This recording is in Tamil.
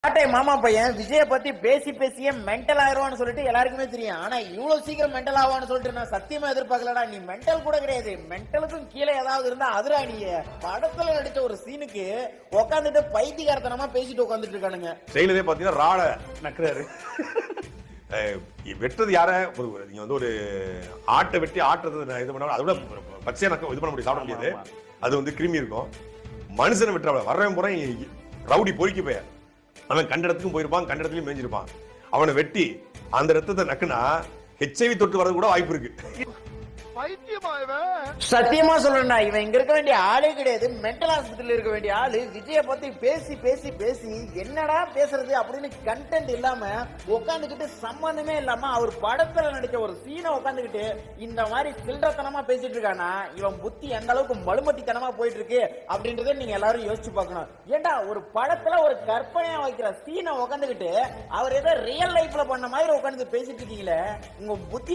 மாமா பையன் விஜய பத்தி பேசி பேசியே மென்டல் ஆயிருவான்னு சொல்லிட்டு எல்லாருக்குமே தெரியும். ஆனா இவ்வளவு சீக்கிரம் மென்டல் ஆவான்னு சொல்லிட்டு நான் சத்தியமா எதிர்பார்க்கலடா. நீ மென்டல் கூட கிடையாது, மென்டலுக்கும் கீழே ஏதாவது இருந்தா அதுரா. நீ படத்துல நடிச்ச ஒரு சீனுக்கு உட்காந்துட்டு பைத்தியகாரத்தனமா பேசிட்டு உட்காந்துட்டு இருக்கானுங்க. செயலதே பாத்தீங்கன்னா ராட நக்குறாரு. வெட்டுறது யார? நீங்க வந்து ஒரு ஆட்டை வெட்டி ஆட்டுறது இது பண்ண அதோட பச்சையா இது பண்ண முடியும், சாப்பிட முடியாது. அது வந்து கிருமி இருக்கும். மனுஷனை வெட்டுற வர்றவன் போற ரவுடி பொறுக்கி போய அவன் கண்ட இடத்துக்கும் போயிருப்பான், கண்ட இடத்துலயும் மேஞ்சிருப்பான். அவனை வெட்டி அந்த ரத்தத்தை நக்குனா HIV தொட்டு வரது கூட வாய்ப்பு இருக்கு. சத்தியமா சொல்றேன்டா, இவன் இங்க இருக்க வேண்டிய ஆளே கிடையாது, மென்டல் ஹாஸ்பிட்டல் இருக்க வேண்டிய ஆளு. விஜய பத்தி பேசி பேசி பேசி என்னடா பேசுறது அப்படின்னு கண்டென்ட் இல்லாம உட்காந்துக்கிட்டு சம்பந்தமே இல்லாம அவர் படத்துல நடிச்ச ஒரு சீனை உட்காந்துக்கிட்டு இந்த மாதிரி சில்லறத்தனமா பேசிட்டு இருக்கானா, இவன் புத்தி எந்த அளவுக்கு மலுமத்தித்தனமா போயிட்டு இருக்கு அப்படின்றத நீங்க எல்லாரும் யோசிச்சு பார்க்கணும். ஏண்டா ஒரு படத்துல ஒரு கற்பனையா வைக்கிற சீனை உட்காந்துக்கிட்டு அவர் ஏதோ ரியல் லைஃப்ல பண்ண மாதிரி உட்காந்து பேசிட்டு இருக்கீங்களே, உங்க புத்தி